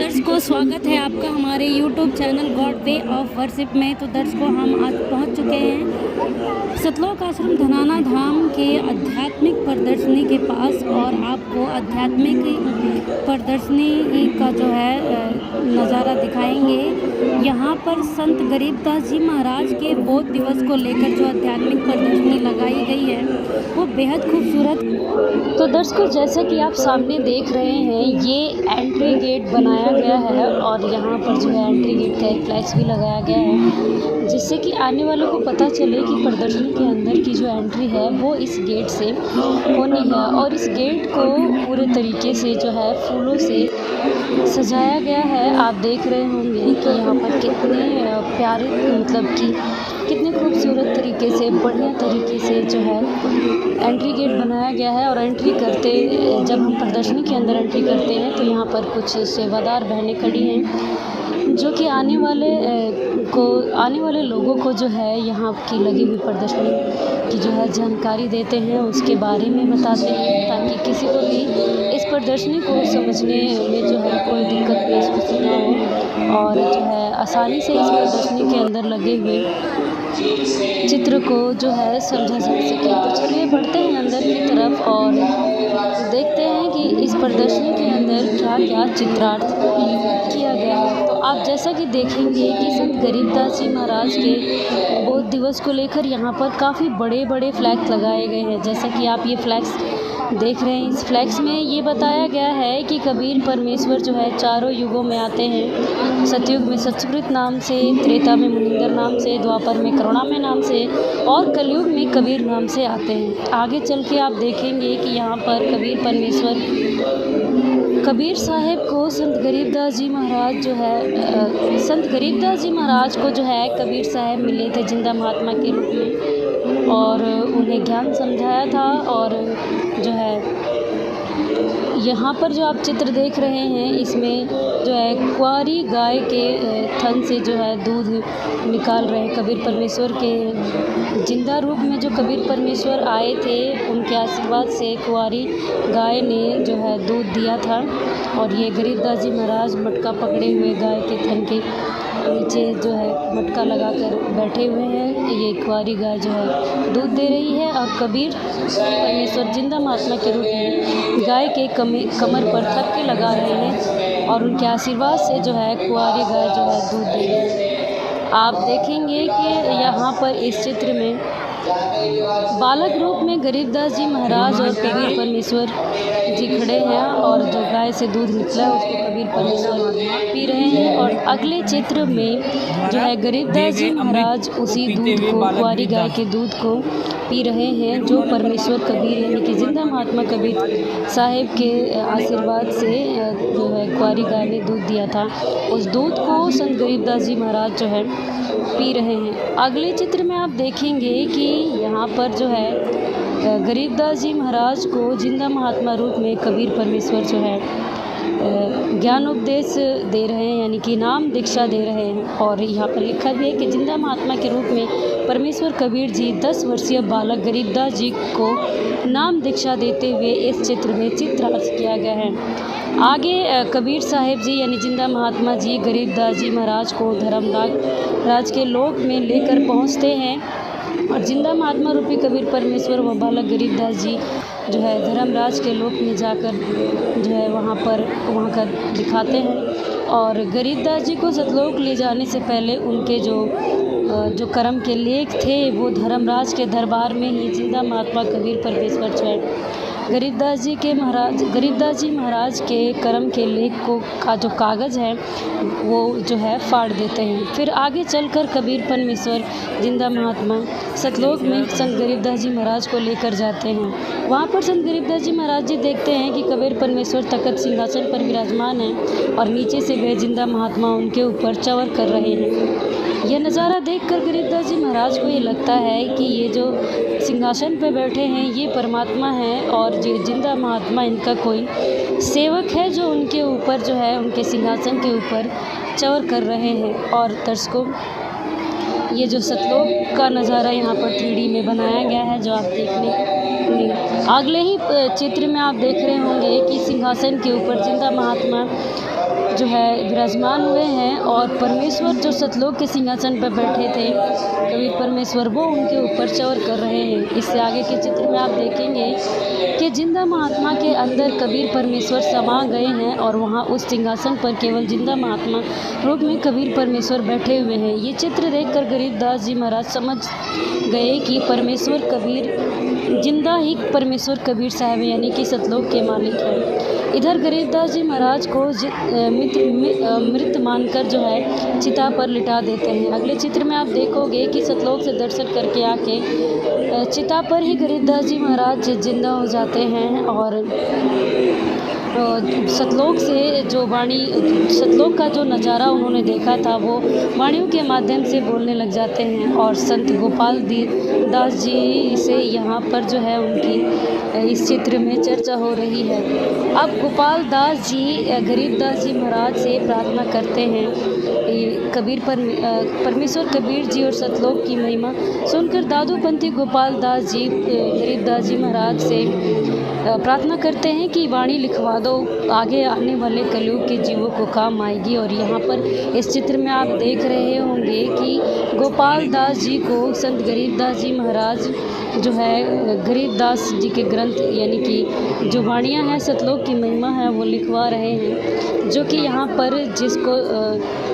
दर्शकों, स्वागत है आपका हमारे YouTube channel God way of worship में। तो दर्शकों, हम आज पहुंच चुके हैं सतलोक आश्रम धनाना धाम के आध्यात्मिक प्रदर्शनी के पास और आपको आध्यात्मिक प्रदर्शनी का जो है नज़ारा दिखाएंगे। यहाँ पर संत गरीबदास जी महाराज के बोध दिवस को लेकर जो आध्यात्मिक प्रदर्शनी लगाई गई है वो बेहद खूबसूरत। तो दर्शकों, जैसा कि आप सामने देख रहे हैं, ये एंट्री गेट बनाया गया है और यहाँ पर जो है एंट्री गेट का एक फ्लैक्स भी लगाया गया है, जिससे कि आने वालों को पता चले कि प्रदर्शनी के अंदर की जो एंट्री है वो इस गेट से होनी है। और इस गेट को पूरे तरीके से जो है फूलों से सजाया गया है। आप देख रहे होंगे कि यहाँ पर कितने प्यारे, मतलब कि कितने खूबसूरत तरीके से, बढ़िया तरीके से जो है एंट्री गेट बनाया गया है। और एंट्री करते, जब हम प्रदर्शनी के अंदर एंट्री करते हैं तो यहाँ पर कुछ सेवादार बहनें खड़ी हैं जो कि आने वाले लोगों को जो है यहाँ की लगी हुई प्रदर्शनी की जो है जानकारी देते हैं, उसके बारे में बताते हैं, ताकि किसी को भी इस प्रदर्शनी को समझने में जो है कोई दिक्कत महसूस ना हो और जो है आसानी से इस प्रदर्शनी के अंदर लगे हुए चित्र को जो है समझा जा सके। तो चलिए बढ़ते हैं अंदर की तरफ और देखते हैं कि इस प्रदर्शनी के अंदर क्या क्या चित्रार्थ किया गया है। तो आप जैसा कि देखेंगे कि संत गरीबदास जी महाराज के बोध दिवस को लेकर यहाँ पर काफ़ी बड़े बड़े फ्लैग्स लगाए गए हैं। जैसा कि आप ये फ्लैग्स देख रहे हैं, इस फ्लैक्स में ये बताया गया है कि कबीर परमेश्वर जो है चारों युगों में आते हैं। सतयुग में सतसुकृत नाम से, त्रेता में मुनिंदर नाम से, द्वापर में करुणामय नाम से और कलयुग में कबीर नाम से आते हैं। आगे चल के आप देखेंगे कि यहाँ पर कबीर परमेश्वर कबीर साहब को संत गरीबदास जी महाराज जो है संत गरीबदास जी महाराज को जो है कबीर साहब मिले थे जिंदा महात्मा के रूप में और उन्हें ज्ञान समझाया था। और जो है यहाँ पर जो आप चित्र देख रहे हैं, इसमें जो है कुंवारी गाय के थन से जो है दूध निकाल रहे हैं। कबीर परमेश्वर के जिंदा रूप में जो कबीर परमेश्वर आए थे, उनके आशीर्वाद से कुंवारी गाय ने जो है दूध दिया था। और ये गरीबदास जी महाराज मटका पकड़े हुए गाय के थन के नीचे जो है मटका लगाकर बैठे हुए हैं। ये कुंवारी गाय जो है दूध दे रही है और कबीर परमेश्वर जिंदा महात्मा के रूप में गाय के कमर पर थपकी लगा रहे हैं और उनके आशीर्वाद से जो है कुंवारी गाय जो है दूध दे रही है। आप देखेंगे कि यहाँ पर इस चित्र में बालक रूप में गरीबदास जी महाराज और कबीर परमेश्वर जी खड़े हैं और जो गाय से दूध निकला है उसको कबीर परमेश्वर पी रहे हैं। और अगले चित्र में जो है गरीबदास जी महाराज उसी दूध को, कुंवारी गाय के दूध को पी रहे हैं, जो परमेश्वर कबीर यानी कि जिंदा महात्मा कबीर साहिब के आशीर्वाद से जो है कुंवारी गाय ने दूध दिया था, उस दूध को संत गरीबदास जी महाराज जो है पी रहे हैं। अगले चित्र में आप देखेंगे कि यहाँ पर जो है गरीबदास जी महाराज को जिंदा महात्मा रूप में कबीर परमेश्वर जो है ज्ञान उपदेश दे रहे हैं, यानी कि नाम दीक्षा दे रहे हैं। और यहाँ पर लिखा भी है कि जिंदा महात्मा के रूप में परमेश्वर कबीर जी 10 वर्षीय बालक गरीबदास जी को नाम दीक्षा देते हुए इस चित्र में चित्रार्थ किया गया है। आगे कबीर साहिब जी यानी जिंदा महात्मा जी गरीबदास जी महाराज को धर्मराज के लोक में लेकर पहुँचते हैं और जिंदा महात्मा रूपी कबीर परमेश्वर व बालक गरीबदास जी जो है धर्मराज के लोक में जाकर जो है वहाँ का दिखाते हैं। और गरीबदास जी को सतलोक ले जाने से पहले उनके जो कर्म के लेख थे वो धर्मराज के दरबार में ही जिंदा महात्मा कबीर परमेश्वर जो है गरीबदास जी महाराज के कर्म के लेख का जो कागज़ है वो जो है फाड़ देते हैं। फिर आगे चलकर कबीर परमेश्वर जिंदा महात्मा सतलोक में संत गरीबदास जी महाराज को लेकर जाते हैं। वहाँ पर संत गरीबदास जी महाराज जी देखते हैं कि कबीर परमेश्वर तख्त सिंहासन पर विराजमान हैं और नीचे से गए जिंदा महात्मा उनके ऊपर चवर कर रहे हैं। यह नज़ारा देखकर गरीबदास जी महाराज को ये लगता है कि ये जो सिंहासन पर बैठे हैं ये परमात्मा हैं और ये जिंदा महात्मा इनका कोई सेवक है जो उनके ऊपर जो है उनके सिंहासन के ऊपर चवर कर रहे हैं। और दर्शकों, ये जो सतलोक का नज़ारा यहाँ पर 3D में बनाया गया है, जो आप देखने अगले ही चित्र में आप देख रहे होंगे कि सिंहासन के ऊपर जिंदा महात्मा जो है विराजमान हुए हैं और परमेश्वर जो सतलोक के सिंहासन पर बैठे थे कबीर परमेश्वर, वो उनके ऊपर चौर कर रहे हैं। इससे आगे के चित्र में आप देखेंगे कि जिंदा महात्मा के अंदर कबीर परमेश्वर समा गए हैं और वहाँ उस सिंहासन पर केवल जिंदा महात्मा रूप में कबीर परमेश्वर बैठे हुए हैं। ये चित्र देखकर गरीबदास जी महाराज समझ गए कि परमेश्वर कबीर जिंदा ही परमेश्वर कबीर साहब यानी कि सतलोक के मालिक हैं। इधर गरीबदास जी महाराज को मृत मानकर जो है चिता पर लिटा देते हैं। अगले चित्र में आप देखोगे कि सतलोक से दर्शन करके आके चिता पर ही गरीबदास जी महाराज जिंदा हो जाते हैं और सतलोक से जो वाणी, सतलोक का जो नज़ारा उन्होंने देखा था वो वाणियों के माध्यम से बोलने लग जाते हैं। और संत गोपाल दास जी से यहाँ पर जो है उनकी इस चित्र में चर्चा हो रही है। अब गोपाल दास जी गरीबदास जी महाराज से प्रार्थना करते हैं। परमेश्वर कबीर जी और सतलोक की महिमा सुनकर दादूपंथी गोपाल दास जी गरीबदास जी महाराज से प्रार्थना करते हैं कि वाणी लिखवा दो, आगे आने वाले कलयुग के जीवों को काम आएगी। और यहाँ पर इस चित्र में आप देख रहे होंगे कि गोपाल दास जी को संत गरीबदास जी महाराज जो है गरीबदास जी के ग्रंथ यानी कि जो वाणियाँ हैं सतलोक की महिमा है वो लिखवा रहे हैं, जो कि यहाँ पर जिसको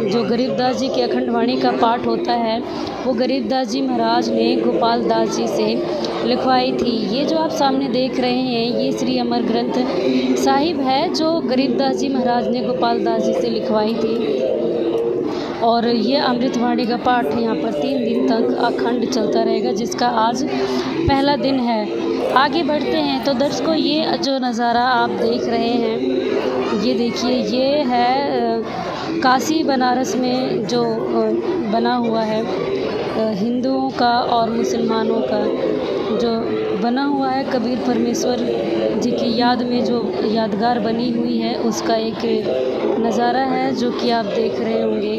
जो गरीबदास जी की अखंड वाणी का पाठ होता है वो गरीबदास जी महाराज ने गोपाल दास जी से लिखवाई थी। ये जो आप सामने देख रहे हैं ये श्री अमर ग्रंथ साहिब है जो गरीबदास जी महाराज ने गोपाल दास जी से लिखवाई थी। और ये अमृतवाणी का पाठ यहाँ पर 3 दिन तक अखंड चलता रहेगा, जिसका आज पहला दिन है। आगे बढ़ते हैं तो दर्शकों, ये जो नज़ारा आप देख रहे हैं ये देखिए, ये है काशी बनारस में जो बना हुआ है हिंदुओं का और मुसलमानों का जो बना हुआ है कबीर परमेश्वर जी की याद में जो यादगार बनी हुई है उसका एक नज़ारा है जो कि आप देख रहे होंगे।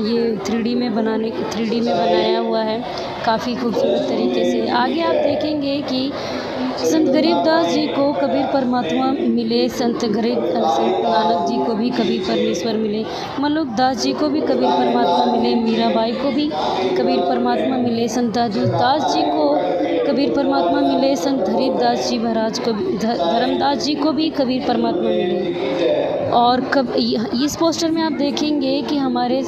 ये 3D में बनाया हुआ है काफ़ी खूबसूरत तरीके से। आगे आप देखेंगे कि संत गरीबदास जी को कबीर परमात्मा मिले, संत नानक जी को भी कबीर परमेश्वर मिले, मल्लुक दास जी को भी कबीर परमात्मा मिले, मीराबाई को भी कबीर परमात्मा मिले, संत दास जी को कबीर परमात्मा मिले, संत हरिदास जी महाराज को धर्मदास जी को भी कबीर परमात्मा मिले। और इस पोस्टर में आप देखेंगे कि हमारे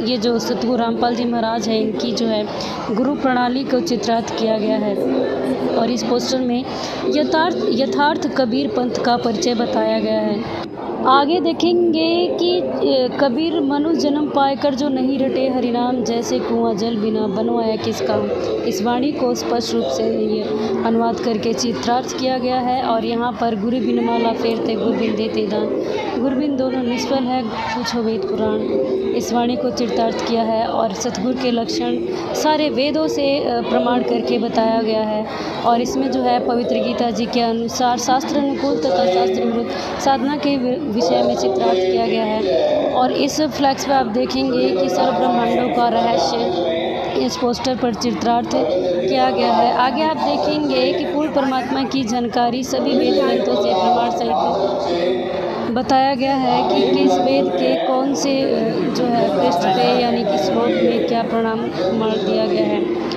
ये जो सतगुरु रामपाल जी महाराज हैं इनकी जो है गुरु प्रणाली को चित्रार्थ किया गया है। और इस पोस्टर में यथार्थ कबीर पंथ का परिचय बताया गया है। आगे देखेंगे कि कबीर मनुष्य जन्म पाकर जो नहीं रटे हरिनाम, जैसे कुआं जल बिना बनवाया किस काम। इस वाणी को स्पष्ट रूप से ये अनुवाद करके चित्रार्थ किया गया है। और यहाँ पर गुरु बिन माला फेरते गुरु बिन देते दान, गुरु बिन दोनों निष्फल है पूछो वेद पुराण। इस वाणी को चित्रार्थ किया है और सतगुरु के लक्षण सारे वेदों से प्रमाण करके बताया गया है। और इसमें जो है पवित्र गीता जी के अनुसार शास्त्र अनुकूल तथा शास्त्र विरुद्ध साधना के विषय में चित्रार्थ किया गया है। और इस फ्लैक्स पे आप देखेंगे कि सर्व ब्रह्मांडों का रहस्य इस पोस्टर पर चित्रार्थ किया गया है। आगे आप देखेंगे कि पूर्ण परमात्मा की जानकारी सभी वेद ग्रंथों से प्रमाण सहित बताया गया है कि किस वेद के कौन से जो है पृष्ठ पे यानी कि श्लोक में क्या प्रमाण दिया गया है।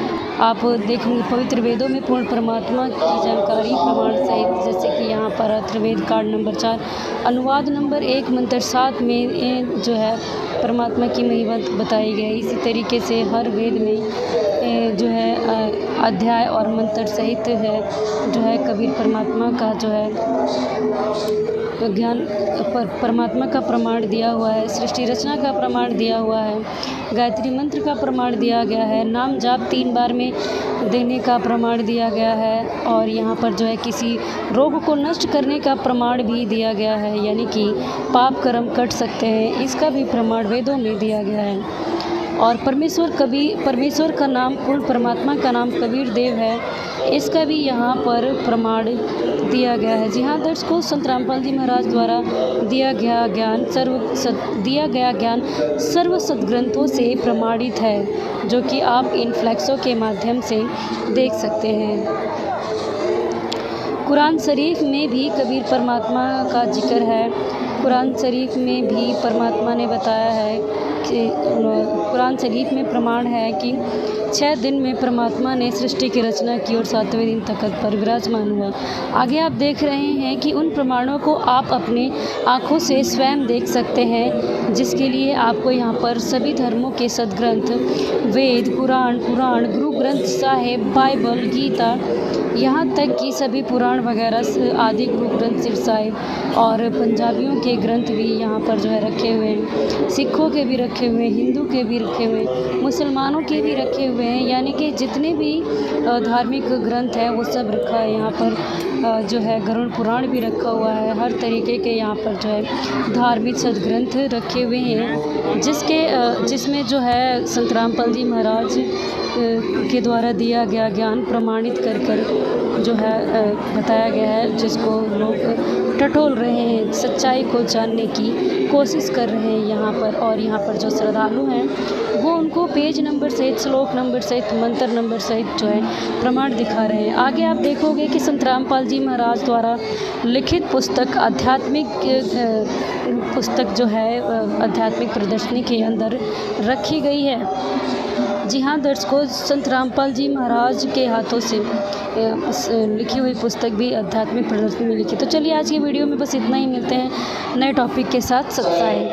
आप देखेंगे पवित्र वेदों में पूर्ण परमात्मा की जानकारी प्रमाण सहित, जैसे कि यहाँ पर अथर्ववेद कांड नंबर 4 अनुवाद नंबर 1 मंत्र 7 में जो है परमात्मा की महिमा बताई गई। इसी तरीके से हर वेद में जो है अध्याय और मंत्र सहित है जो है कबीर परमात्मा का जो है ज्ञान परमात्मा का प्रमाण दिया हुआ है। सृष्टि रचना का प्रमाण दिया हुआ है, गायत्री मंत्र का प्रमाण दिया गया है, नाम जाप 3 बार में देने का प्रमाण दिया गया है। और यहाँ पर जो है किसी रोग को नष्ट करने का प्रमाण भी दिया गया है, यानी कि पाप कर्म कट सकते हैं, इसका भी प्रमाण वेदों में दिया गया है। और परमेश्वर का नाम पूर्ण परमात्मा का नाम कबीर देव है, इसका भी यहाँ पर प्रमाण दिया गया है। जी हाँ दर्शकों, संत रामपाल जी महाराज द्वारा दिया गया ज्ञान सर्व सद्ग्रंथों से प्रमाणित है, जो कि आप इन फ्लैक्सों के माध्यम से देख सकते हैं। कुरान शरीफ में भी कबीर परमात्मा का जिक्र है। कुरान शरीफ में भी परमात्मा ने बताया है कि कुरान शरीफ में प्रमाण है कि 6 दिन में परमात्मा ने सृष्टि की रचना की और 7वें दिन तख़्त पर विराजमान हुआ। आगे आप देख रहे हैं कि उन प्रमाणों को आप अपने आँखों से स्वयं देख सकते हैं, जिसके लिए आपको यहाँ पर सभी धर्मों के सदग्रंथ वेद, पुराण, गुरु ग्रंथ साहिब, बाइबल, गीता, यहाँ तक कि सभी पुराण वगैरह आदि गुरु ग्रंथ साहिब और पंजाबियों के ग्रंथ भी यहाँ पर जो है रखे हुए हैं, सिखों के भी रखे हुए हैं, हिंदू के भी रखे हुए हैं, मुसलमानों के भी रखे हुए हैं। यानी कि जितने भी धार्मिक ग्रंथ हैं वो सब रखा है यहाँ पर। जो है गरुड़ पुराण भी रखा हुआ है। हर तरीके के यहाँ पर जो है धार्मिक सदग्रंथ रखे हुए हैं, जिसमें जो है संत रामपाल जी महाराज के द्वारा दिया गया ज्ञान प्रमाणित कर जो है बताया गया है, जिसको लोग टटोल रहे हैं, सच्चाई को जानने की कोशिश कर रहे हैं यहाँ पर। और यहाँ पर जो श्रद्धालु हैं वो उनको पेज नंबर सहित, श्लोक नंबर सहित, मंत्र नंबर सहित जो है प्रमाण दिखा रहे हैं। आगे आप देखोगे कि संत रामपाल जी महाराज द्वारा लिखित पुस्तक आध्यात्मिक पुस्तक जो है आध्यात्मिक प्रदर्शनी के अंदर रखी गई है। जी हाँ दर्शकों, संत रामपाल जी महाराज के हाथों से लिखी हुई पुस्तक भी आध्यात्मिक प्रदर्शनी में लिखी। तो चलिए आज की वीडियो में बस इतना ही, मिलते हैं नए टॉपिक के साथ। सत्साई।